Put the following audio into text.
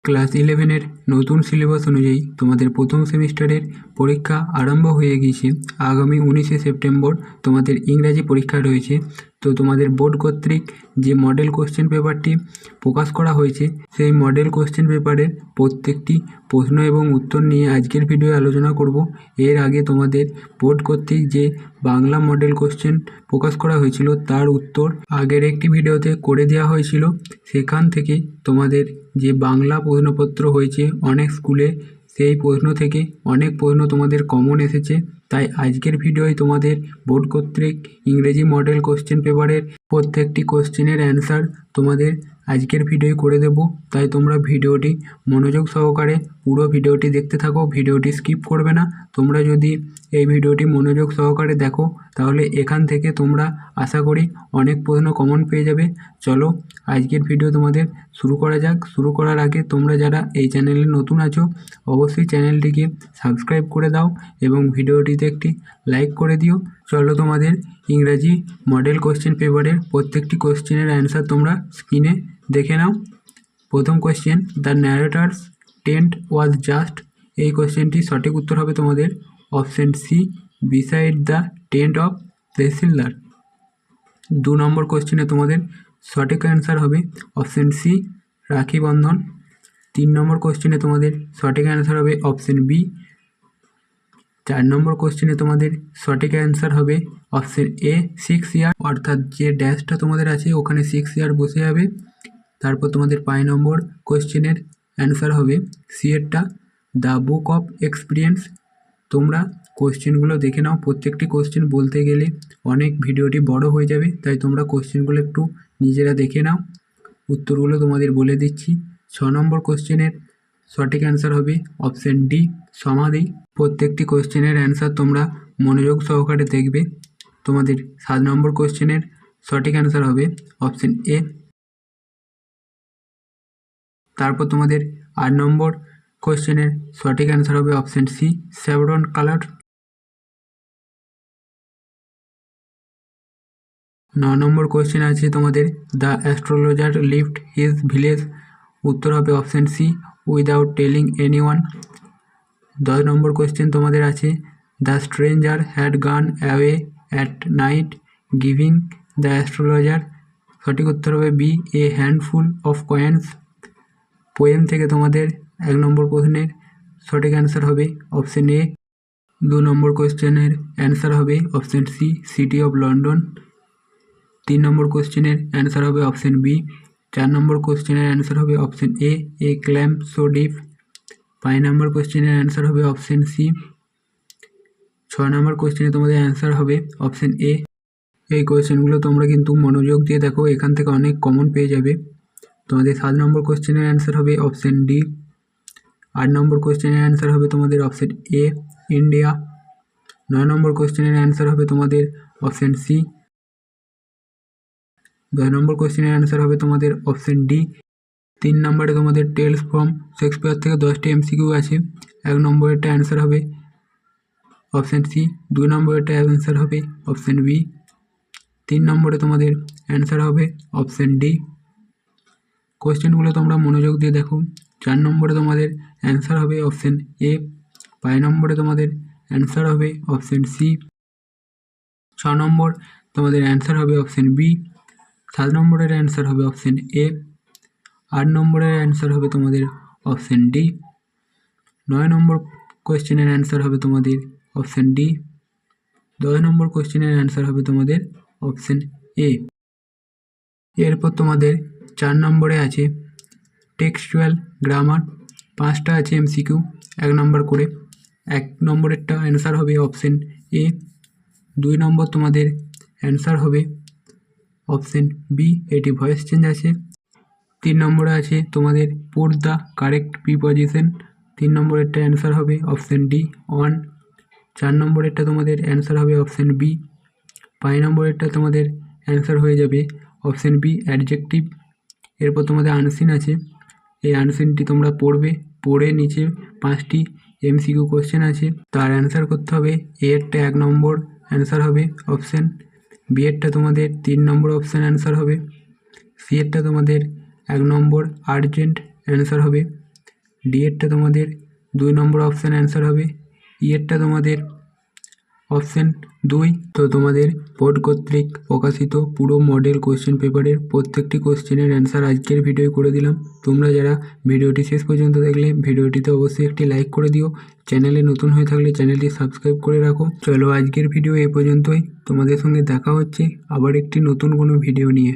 Class 11-এর নতুন syllabus অনুযায়ী তোমাদের প্রথম সেমিস্টারের পরীক্ষা আরম্ভ হয়ে গিয়েছে। আগামী 19শে সেপ্টেম্বর তোমাদের ইংরাজি পরীক্ষা রয়েছে। তো তোমাদের বোর্ড কর্তৃক যে মডেল কোশ্চেন পেপারটি প্রকাশ করা হয়েছে, সেই মডেল কোশ্চেন পেপারের প্রত্যেকটি প্রশ্ন এবং উত্তর নিয়ে আজকের ভিডিওয়ে আলোচনা করব। এর আগে তোমাদের বোর্ড কর্তৃক যে বাংলা মডেল কোশ্চেন প্রকাশ করা হয়েছিল তার উত্তর আগের একটি ভিডিওতে করে দেওয়া হয়েছিল। সেখান থেকে তোমাদের যে বাংলা প্রশ্নপত্র হয়েছে অনেক স্কুলে, সেই প্রশ্ন থেকে অনেক প্রশ্ন তোমাদের কমন এসেছে। তাই আজকের ভিডিওয় তোমাদের বোর্ড কর্তৃক ইংরেজি মডেল কোশ্চেন পেপারের প্রত্যেকটি কোশ্চেনের অ্যান্সার তোমাদের আজকের ভিডিওয় করে দেব। তাই তোমরা ভিডিওটি মনোযোগ সহকারে পুরো ভিডিওটি দেখতে থাকো, ভিডিওটি স্কিপ করবে না। তোমরা যদি এই ভিডিওটি মনোযোগ সহকারে দেখো তাহলে এখান থেকে তোমরা আশা করি অনেক প্রশ্ন কমন পেয়ে যাবে। চলো আজকের ভিডিও তোমাদের শুরু করা যাক। শুরু করার আগে তোমরা যারা এই চ্যানেলে নতুন আছো অবশ্যই চ্যানেলটিকে সাবস্ক্রাইব করে দাও এবং ভিডিওটিতে একটি লাইক করে দিও। চলো তোমাদের ইংরাজি মডেল কোশ্চেন পেপারের প্রত্যেকটি কোশ্চেনের অ্যান্সার তোমরা স্ক্রিনে দেখে নাও। প্রথম question, the narrator's tent was just. এই কোশ্চেনটি সঠিক উত্তর হবে তোমাদের option C, beside the tent of wrestler. 2 নম্বর কোশ্চেনে তোমাদের সঠিক অ্যান্সার হবে অপশন সি, রাখি বন্ধন। 3 নম্বর কোশ্চেনে তোমাদের সঠিক অ্যান্সার হবে অপশন বি। 4 নম্বর কোশ্চেনে তোমাদের সঠিক অ্যান্সার হবে অপশন এ, 6 ইয়ার, অর্থাৎ যে ড্যাশটা তোমাদের আছে ওখানে 6 ইয়ার বসে যাবে। তারপর তোমাদের 5 নম্বর কোশ্চেনের অ্যান্সার হবে সি এরটা, দ্য বুক অফ এক্সপিরিয়েন্স। তোমরা কোশ্চেনগুলো দেখে নাও, প্রত্যেকটি কোশ্চেন বলতে গেলে অনেক ভিডিওটি বড় হয়ে যাবে, তাই তোমরা কোশ্চেনগুলো একটু নিজেরা দেখে নাও। উত্তরগুলো তোমাদের বলে দিচ্ছি। 6 নম্বর কোশ্চেনের সঠিক অ্যান্সার হবে অপশন ডি, সমাধি। প্রত্যেকটি কোশ্চেনের অ্যান্সার তোমরা মনোযোগ সহকারে দেখবে। তোমাদের 7 নম্বর কোশ্চেনের সঠিক অ্যান্সার হবে অপশন এ। তারপর তোমাদের 8 নম্বর কোশ্চেনের সঠিক অ্যান্সার হবে অপশন সি, স্যাভরন কালার। 9 নম্বর কোশ্চেন আছে তোমাদের the astrologer left his village. উত্তর হবে option C, without telling anyone. 10 নম্বর কোশ্চেন তোমাদের আছে the stranger had gone away at night giving the astrologer. সঠিক উত্তর হবে B, a handful of coins. Poem থেকে তোমাদের 1 নম্বর প্রশ্নের সঠিক অ্যান্সার হবে অপশন এ। 2 নম্বর কোশ্চেনের অ্যান্সার হবে option C, city of London. 3 নম্বর কোশ্চেনের অ্যান্সার হবে অপশন বি। 4 নম্বর কোশ্চেনের অ্যান্সার হবে option A clamp so deep. 5 নম্বর কোশ্চেনের অ্যান্সার হবে অপশন সি। 6 নম্বর কোশ্চেনে তোমাদের অ্যান্সার হবে অপশন এ। এই কোশ্চেনগুলো তোমরা কিন্তু মনোযোগ দিয়ে দেখো, এখান থেকে অনেক কমন পেয়ে যাবে। তোমাদের 7 নম্বর কোশ্চেনের অ্যান্সার হবে অপশন ডি। 8 নম্বর কোশ্চেনের অ্যান্সার হবে তোমাদের অপশন এ, ইন্ডিয়া। 9 নম্বর কোশ্চেনের অ্যান্সার হবে তোমাদের অপশন সি। 10 নম্বর কোশ্চেনের অ্যান্সার হবে তোমাদের অপশন ডি। 3 নম্বরে তোমাদের টেলস ফ্রম শেক্সপিয়ার থেকে 10টি এমসিকিউ আছে। 1 নম্বরেরটা অ্যান্সার হবে অপশন সি। 2 নম্বরেরটা অ্যান্সার হবে অপশন বি। 3 নম্বরে তোমাদের অ্যান্সার হবে অপশন ডি। কোশ্চেনগুলো তোমরা মনোযোগ দিয়ে দেখো। 4 নম্বরে তোমাদের অ্যান্সার হবে অপশন এ। 5 নম্বরে তোমাদের অ্যান্সার হবে অপশন সি। 6 নম্বর তোমাদের অ্যান্সার হবে অপশন বি। 7 নম্বরের অ্যান্সার হবে অপশন এ। 8 নম্বরের অ্যান্সার হবে তোমাদের অপশন ডি। 9 নম্বর কোশ্চেনের অ্যান্সার হবে তোমাদের অপশন ডি। 10 নম্বর কোশ্চেনের অ্যান্সার হবে তোমাদের অপশন এ। এরপর তোমাদের 4 নম্বরে আছে টেক্সচুয়াল গ্রামার। 5টা আছে এমসিকিউ 1 নম্বর করে। 1 নম্বরেরটা অ্যান্সার হবে অপশন এ। 2 নম্বর তোমাদের অ্যান্সার হবে অপশন বি, এটি ভয়েস চেঞ্জ আছে। 3 নম্বরে আছে তোমাদের পুট দ্য কারেক্ট প্রিপজিশন। 3 নম্বরেরটা অ্যান্সার হবে অপশন ডি, অন। 4 নম্বরেরটা তোমাদের অ্যান্সার হবে অপশন বি। 5 নম্বরেরটা তোমাদের অ্যান্সার হয়ে যাবে অপশন বি, অ্যাডজেক্টিভ। এরপর তোমাদের আনসিন আছে, এই আনসিনটি তোমরা পড়বে, পড়ে নিচে 5টি এমসিকিউ কোশ্চেন আছে, তার অ্যান্সার করতে হবে। এরটা 1 নম্বর অ্যান্সার হবে অপশন, বি এরটা তোমাদের 3 নম্বর অপশান অ্যান্সার হবে, সি এরটা তোমাদের 1 নম্বর আর্জেন্ট অ্যান্সার হবে, ডি এরটা তোমাদের 2 নম্বর অপশান অ্যান্সার হবে, ই এরটা তোমাদের অপশান 2। তো তোমাদের বোর্ড কর্তৃক প্রকাশিত পুরো মডেল কোশ্চেন পেপারের প্রত্যেকটি কোশ্চেনের অ্যান্সার আজকের ভিডিও করে দিলাম। তোমরা যারা ভিডিওটি শেষ পর্যন্ত দেখলে ভিডিওটিতে অবশ্যই একটি লাইক করে দিও, চ্যানেলে নতুন হয়ে থাকলে চ্যানেলটি সাবস্ক্রাইব করে রাখো। চলো আজকের ভিডিও এ পর্যন্তই, তোমাদের সঙ্গে দেখা হচ্ছে আবার একটি নতুন কোনো ভিডিও নিয়ে।